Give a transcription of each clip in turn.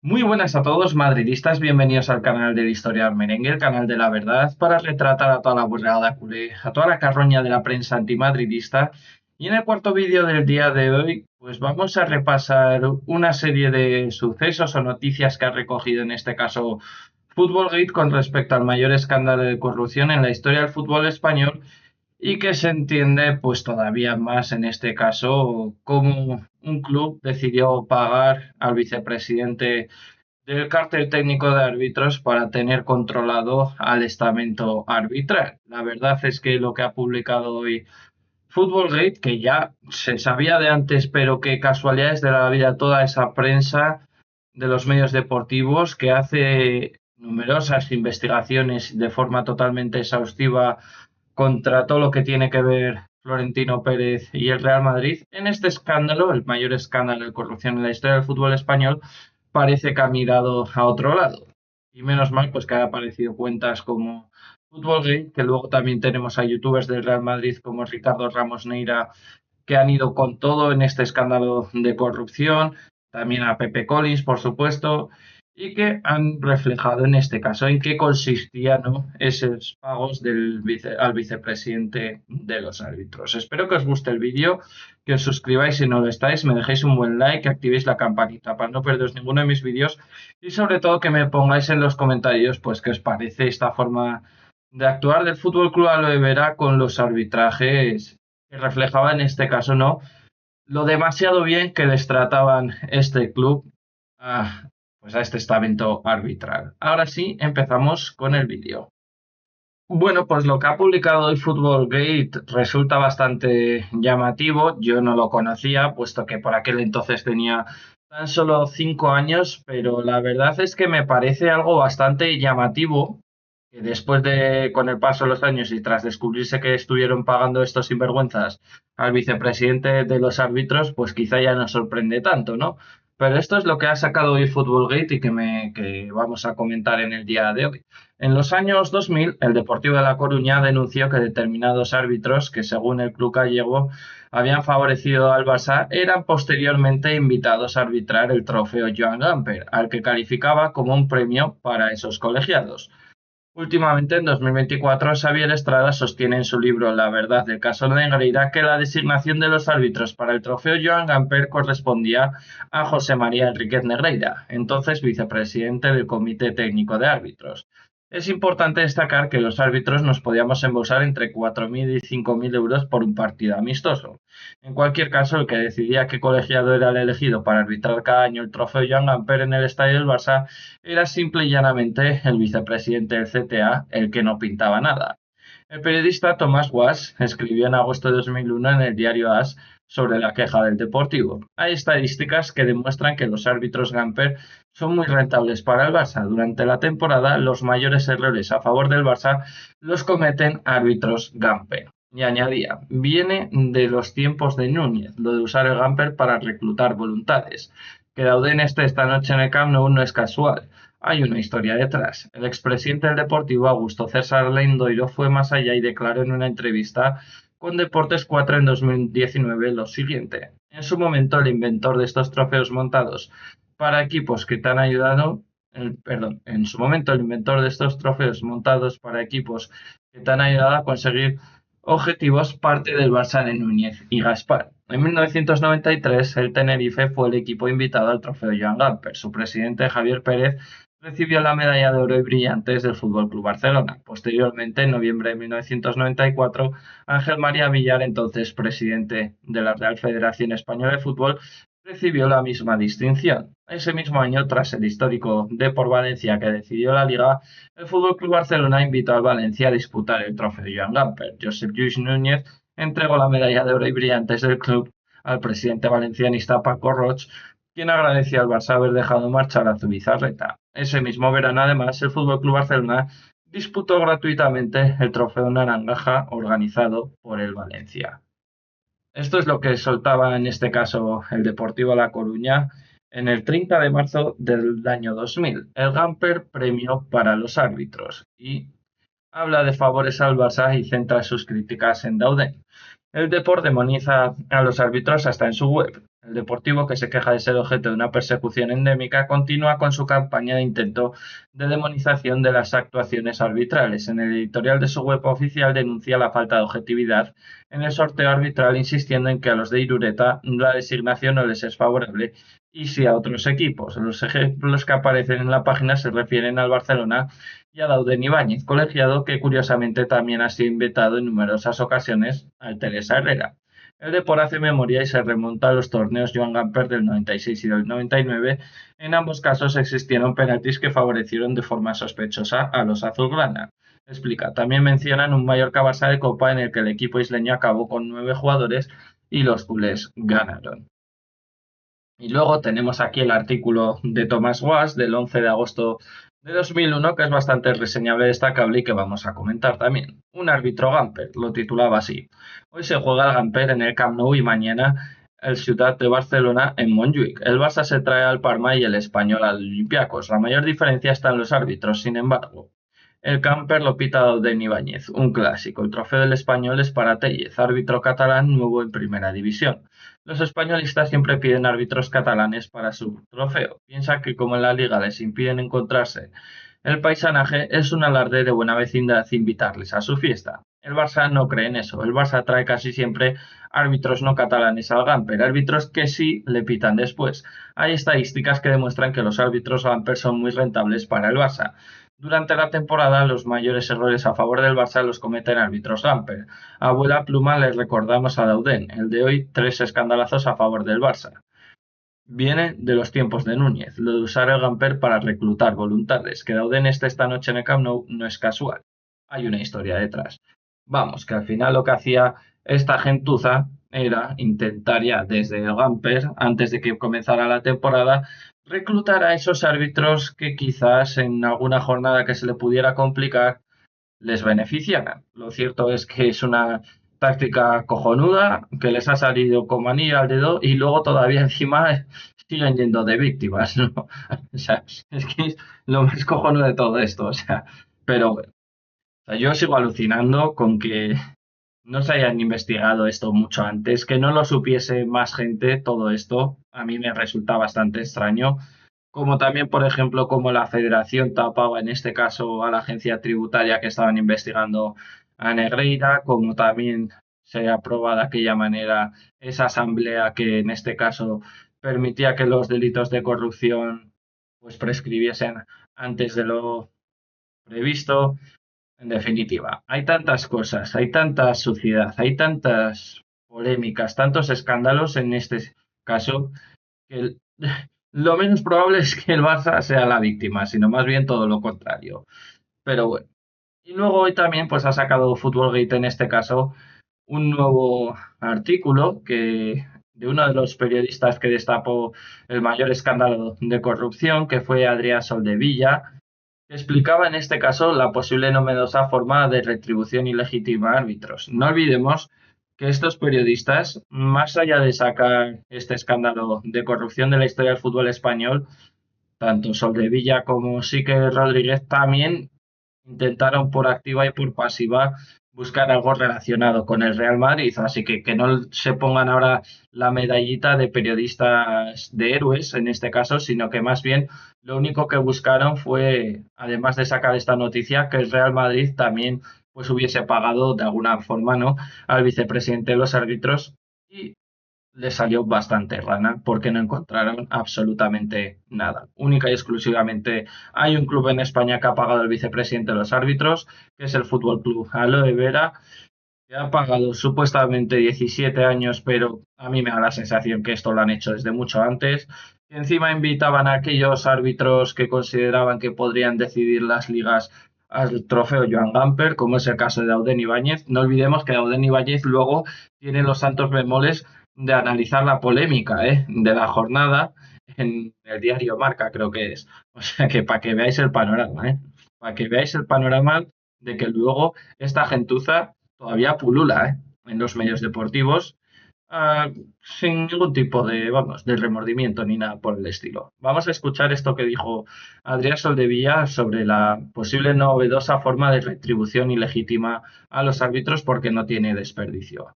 Muy buenas a todos, madridistas. Bienvenidos al canal del Historial Merengue, el canal de la verdad, para retratar a toda la burrada culé, a toda la carroña de la prensa antimadridista. Y en el cuarto vídeo del día de hoy, pues vamos a repasar una serie de sucesos o noticias que ha recogido en este caso Footballgate con respecto al mayor escándalo de corrupción en la historia del fútbol español y que se entiende pues todavía más en este caso cómo un club decidió pagar al vicepresidente del cártel técnico de árbitros para tener controlado al estamento arbitral. La verdad es que lo que ha publicado hoy Footballgate, que ya se sabía de antes, pero que casualidades de la vida toda esa prensa de los medios deportivos que hace numerosas investigaciones de forma totalmente exhaustiva contra todo lo que tiene que ver Florentino Pérez y el Real Madrid, en este escándalo, el mayor escándalo de corrupción en la historia del fútbol español, parece que ha mirado a otro lado. Y menos mal pues que han aparecido cuentas como Footballgate, que luego también tenemos a youtubers del Real Madrid como Ricardo Ramos Neira, que han ido con todo en este escándalo de corrupción, también a Pepe Collins, por supuesto, y que han reflejado en este caso en qué consistían, ¿no?, esos pagos al vicepresidente de los árbitros. Espero que os guste el vídeo, que os suscribáis si no lo estáis, me dejéis un buen like, que activéis la campanita para no perderos ninguno de mis vídeos y sobre todo que me pongáis en los comentarios pues qué os parece esta forma de actuar del Fútbol Club Aloe Vera con los arbitrajes que reflejaba en este caso, ¿no?, lo demasiado bien que les trataban este club a, pues a este estamento arbitral. Ahora sí, empezamos con el vídeo. Bueno, pues lo que ha publicado hoy Footballgate resulta bastante llamativo. Yo no lo conocía, puesto que por aquel entonces tenía tan solo 5 años, pero la verdad es que me parece algo bastante llamativo que después de, con el paso de los años y tras descubrirse que estuvieron pagando estos sinvergüenzas al vicepresidente de los árbitros, pues quizá ya no sorprende tanto, ¿no? Pero esto es lo que ha sacado hoy Footballgate y que vamos a comentar en el día de hoy. En los años 2000, el Deportivo de La Coruña denunció que determinados árbitros, que según el club gallego habían favorecido al Barça, eran posteriormente invitados a arbitrar el trofeo Joan Gamper, al que calificaba como un premio para esos colegiados. Últimamente, en 2024, Xavier Estrada sostiene en su libro La verdad del caso Negreira que la designación de los árbitros para el trofeo Joan Gamper correspondía a José María Enríquez Negreira, entonces vicepresidente del Comité Técnico de Árbitros. Es importante destacar que los árbitros nos podíamos embolsar entre 4.000 y 5.000 euros por un partido amistoso. En cualquier caso, el que decidía qué colegiado era el elegido para arbitrar cada año el trofeo Joan Gamper en el estadio del Barça era simple y llanamente el vicepresidente del CTA el que no pintaba nada. El periodista Tomás Guas escribió en agosto de 2001 en el diario AS sobre la queja del Deportivo. Hay estadísticas que demuestran que los árbitros Gamper son muy rentables para el Barça. Durante la temporada, los mayores errores a favor del Barça los cometen árbitros Gamper. Y añadía, viene de los tiempos de Núñez, lo de usar el Gamper para reclutar voluntades. Que Dauden esté esta noche en el Camp Nou no es casual. Hay una historia detrás. El expresidente del Deportivo, Augusto César Lendoiro, fue más allá y declaró en una entrevista con Deportes 4 en 2019 lo siguiente. En su momento, el inventor de estos trofeos montados para equipos que te han ayudado, en su momento, el inventor de estos trofeos montados para equipos que te han ayudado a conseguir objetivos parte del Barça de Núñez y Gaspar. En 1993, el Tenerife fue el equipo invitado al trofeo Joan Gamper. Su presidente, Javier Pérez, recibió la medalla de oro y brillantes del Fútbol Club Barcelona. Posteriormente, en noviembre de 1994, Ángel María Villar, entonces presidente de la Real Federación Española de Fútbol, recibió la misma distinción. Ese mismo año, tras el histórico Depor Valencia que decidió la Liga, el Fútbol Club Barcelona invitó al Valencia a disputar el trofeo Joan Gamper. Josep Lluís Núñez entregó la medalla de oro y brillantes del club al presidente valencianista Paco Roig, quien agradeció al Barça haber dejado marchar a Zubizarreta. Ese mismo verano, además, el Fútbol Club Barcelona disputó gratuitamente el trofeo Naranja organizado por el Valencia. Esto es lo que soltaba en este caso el Deportivo La Coruña en el 30 de marzo del año 2000, el Gamper Premio para los árbitros, y habla de favores al Barça y centra sus críticas en Dauden. El Depor demoniza a los árbitros hasta en su web. El Deportivo, que se queja de ser objeto de una persecución endémica, continúa con su campaña de intento de demonización de las actuaciones arbitrales. En el editorial de su web oficial denuncia la falta de objetividad en el sorteo arbitral, insistiendo en que a los de Irureta la designación no les es favorable y sí a otros equipos. Los ejemplos que aparecen en la página se refieren al Barcelona y a Dauden Ibáñez, colegiado que curiosamente también ha sido invitado en numerosas ocasiones al Teresa Herrera. El Depor hace memoria y se remonta a los torneos Joan Gamper del 96 y del 99. En ambos casos existieron penaltis que favorecieron de forma sospechosa a los azulgrana. Explica, también mencionan un Mallorca-Barça de Copa en el que el equipo isleño acabó con 9 jugadores y los culés ganaron. Y luego tenemos aquí el artículo de Thomas Was del 11 de agosto de 2001, que es bastante reseñable y destacable y que vamos a comentar también. Un árbitro Gamper, lo titulaba así. Hoy se juega el Gamper en el Camp Nou y mañana el Ciutat de Barcelona en Montjuic. El Barça se trae al Parma y el Español al Olympiacos. La mayor diferencia está en los árbitros, sin embargo. El Camper lo pita Dauden Ibáñez, un clásico. El trofeo del Español es para Tellez, árbitro catalán nuevo en primera división. Los españolistas siempre piden árbitros catalanes para su trofeo. Piensa que como en la liga les impiden encontrarse el paisanaje, es un alarde de buena vecindad invitarles a su fiesta. El Barça no cree en eso. El Barça trae casi siempre árbitros no catalanes al Gamper, árbitros que sí le pitan después. Hay estadísticas que demuestran que los árbitros Gamper son muy rentables para el Barça. Durante la temporada, los mayores errores a favor del Barça los cometen árbitros Gamper. Abuela pluma le recordamos a Dauden, el de hoy 3 escandalazos a favor del Barça. Viene de los tiempos de Núñez, lo de usar el Gamper para reclutar voluntades. Que Dauden esté esta noche en el Camp Nou no es casual. Hay una historia detrás. Vamos, que al final lo que hacía esta gentuza era intentar ya desde el Gamper, antes de que comenzara la temporada, reclutar a esos árbitros que quizás en alguna jornada que se le pudiera complicar les beneficiaran. Lo cierto es que es una táctica cojonuda que les ha salido como anillo al dedo y luego todavía encima siguen yendo de víctimas, ¿no? O sea, es que es lo más cojonudo de todo esto, o sea, pero bueno, o sea, yo sigo alucinando con que no se hayan investigado esto mucho antes, que no lo supiese más gente todo esto, a mí me resulta bastante extraño. Como también, por ejemplo, como la Federación tapaba en este caso a la agencia tributaria que estaban investigando a Negreira, como también se aprobó de aquella manera esa asamblea que en este caso permitía que los delitos de corrupción pues prescribiesen antes de lo previsto. En definitiva, hay tantas cosas, hay tanta suciedad, hay tantas polémicas, tantos escándalos en este caso que lo menos probable es que el Barça sea la víctima, sino más bien todo lo contrario. Pero bueno. Y luego hoy también pues ha sacado Footballgate en este caso un nuevo artículo que de uno de los periodistas que destapó el mayor escándalo de corrupción, que fue Adrià Soldevilla, que explicaba en este caso la posible novedosa forma de retribución ilegítima a árbitros. No olvidemos que estos periodistas, más allá de sacar este escándalo de corrupción de la historia del fútbol español, tanto Soldevilla como Sique Rodríguez también intentaron por activa y por pasiva buscar algo relacionado con el Real Madrid, así que no se pongan ahora la medallita de periodistas de héroes en este caso, sino que más bien lo único que buscaron fue, además de sacar esta noticia, que el Real Madrid también pues hubiese pagado de alguna forma, ¿no?, al vicepresidente de los árbitros y le salió bastante rana porque no encontraron absolutamente nada. Única y exclusivamente hay un club en España que ha pagado al vicepresidente de los árbitros, que es el Fútbol Club Aloe Vera, que ha pagado supuestamente 17 años, pero a mí me da la sensación que esto lo han hecho desde mucho antes. Que encima invitaban a aquellos árbitros que consideraban que podrían decidir las ligas al trofeo Joan Gamper, como es el caso de Dauden Ibáñez. No olvidemos que Dauden Ibáñez luego tiene los santos bemoles de analizar la polémica de la jornada en el diario Marca, creo que es. O sea que para que veáis el panorama, para que veáis el panorama de que luego esta gentuza todavía pulula en los medios deportivos sin ningún tipo de, vamos, de remordimiento ni nada por el estilo. Vamos a escuchar esto que dijo Adrià Soldevilla sobre la posible novedosa forma de retribución ilegítima a los árbitros porque no tiene desperdicio.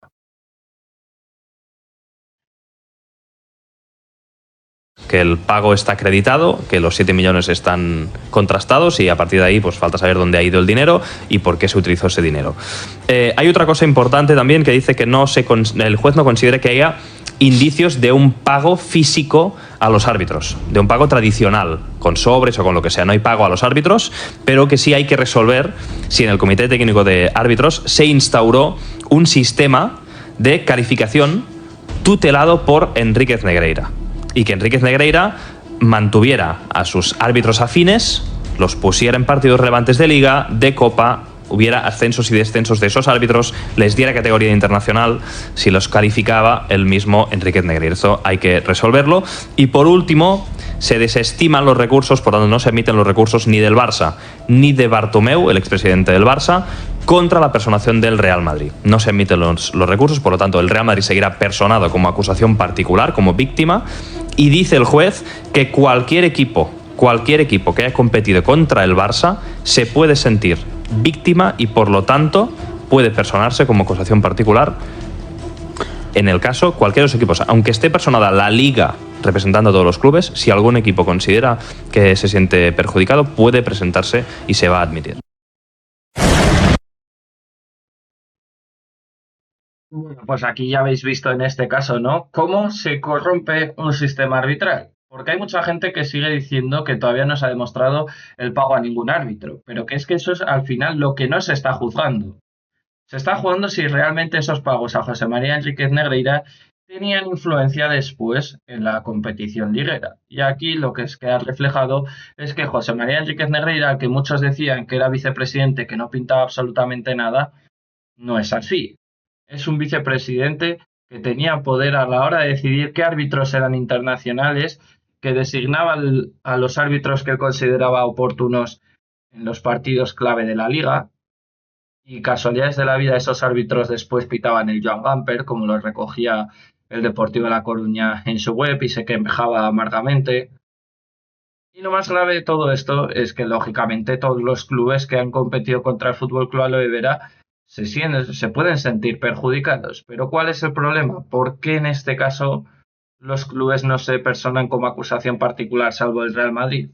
que el pago está acreditado, que los 7 millones están contrastados y a partir de ahí pues falta saber dónde ha ido el dinero y por qué se utilizó ese dinero. Hay otra cosa importante también que dice que el juez no considera que haya indicios de un pago físico a los árbitros, de un pago tradicional, con sobres o con lo que sea. No hay pago a los árbitros, pero que sí hay que resolver si en el Comité Técnico de Árbitros se instauró un sistema de calificación tutelado por Enríquez Negreira y que Enríquez Negreira mantuviera a sus árbitros afines, los pusiera en partidos relevantes de Liga, de Copa, hubiera ascensos y descensos de esos árbitros, les diera categoría internacional si los calificaba el mismo Enríquez Negreira. Eso hay que resolverlo. Y por último, se desestiman los recursos, por tanto no se emiten los recursos ni del Barça ni de Bartomeu, el expresidente del Barça, contra la personación del Real Madrid. No se emiten los recursos, por lo tanto el Real Madrid seguirá personado como acusación particular, como víctima, y dice el juez que cualquier equipo que haya competido contra el Barça se puede sentir víctima y por lo tanto puede personarse como acusación particular en el caso cualquiera de los equipos, aunque esté personada la Liga representando a todos los clubes. Si algún equipo considera que se siente perjudicado, puede presentarse y se va a admitir. Bueno, pues aquí ya habéis visto en este caso, ¿no? Cómo se corrompe un sistema arbitral. Porque hay mucha gente que sigue diciendo que todavía no se ha demostrado el pago a ningún árbitro, pero que es que eso es al final lo que no se está juzgando. Se está jugando si realmente esos pagos a José María Enríquez Negreira tenían influencia después en la competición liguera. Y aquí lo que queda reflejado es que José María Enríquez Negreira, que muchos decían que era vicepresidente, que no pintaba absolutamente nada, no es así. Es un vicepresidente que tenía poder a la hora de decidir qué árbitros eran internacionales, que designaba a los árbitros que él consideraba oportunos en los partidos clave de la liga, y casualidades de la vida, esos árbitros después pitaban el Joan Gamper, como lo recogía el Deportivo de La Coruña en su web y se quejaba amargamente. Y lo más grave de todo esto es que, lógicamente, todos los clubes que han competido contra el Fútbol Club Aloe Vera se pueden sentir perjudicados. Pero ¿cuál es el problema? ¿Por qué en este caso los clubes no se personan como acusación particular, salvo el Real Madrid?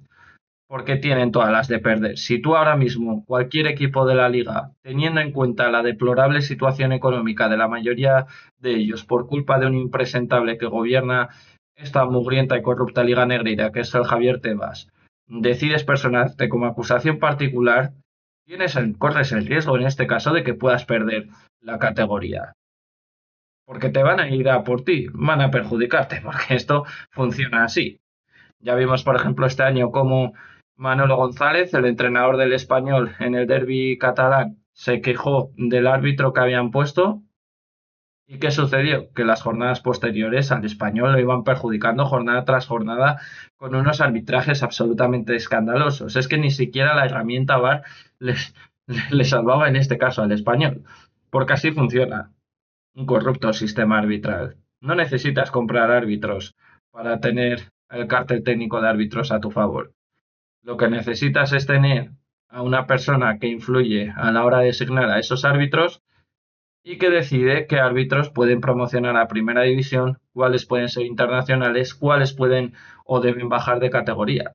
Porque tienen todas las de perder. Si tú ahora mismo, cualquier equipo de la liga, teniendo en cuenta la deplorable situación económica de la mayoría de ellos por culpa de un impresentable que gobierna esta mugrienta y corrupta Liga Negrera, que es el Javier Tebas, decides personarte como acusación particular, corres el riesgo en este caso de que puedas perder la categoría. Porque te van a ir a por ti, van a perjudicarte, porque esto funciona así. Ya vimos, por ejemplo, este año cómo Manolo González, el entrenador del Español en el derbi catalán, se quejó del árbitro que habían puesto. ¿Y qué sucedió? Que las jornadas posteriores al Español lo iban perjudicando jornada tras jornada con unos arbitrajes absolutamente escandalosos. Es que ni siquiera la herramienta VAR le salvaba en este caso al Español. Porque así funciona un corrupto sistema arbitral. No necesitas comprar árbitros para tener el cártel técnico de árbitros a tu favor. Lo que necesitas es tener a una persona que influye a la hora de designar a esos árbitros y que decide qué árbitros pueden promocionar a primera división, cuáles pueden ser internacionales, cuáles pueden o deben bajar de categoría.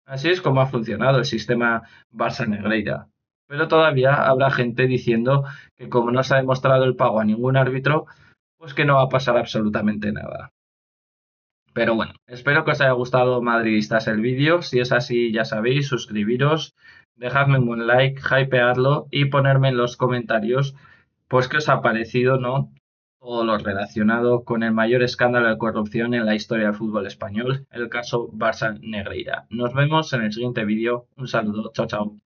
Así es como ha funcionado el sistema Barça Negreira. Pero todavía habrá gente diciendo que como no se ha demostrado el pago a ningún árbitro, pues que no va a pasar absolutamente nada. Pero bueno, espero que os haya gustado, madridistas, el vídeo. Si es así, ya sabéis, suscribiros, dejadme un buen like, hypeadlo y ponerme en los comentarios pues qué os ha parecido, ¿no? Todo lo relacionado con el mayor escándalo de corrupción en la historia del fútbol español, el caso Barça Negreira. Nos vemos en el siguiente vídeo. Un saludo, chao, chao.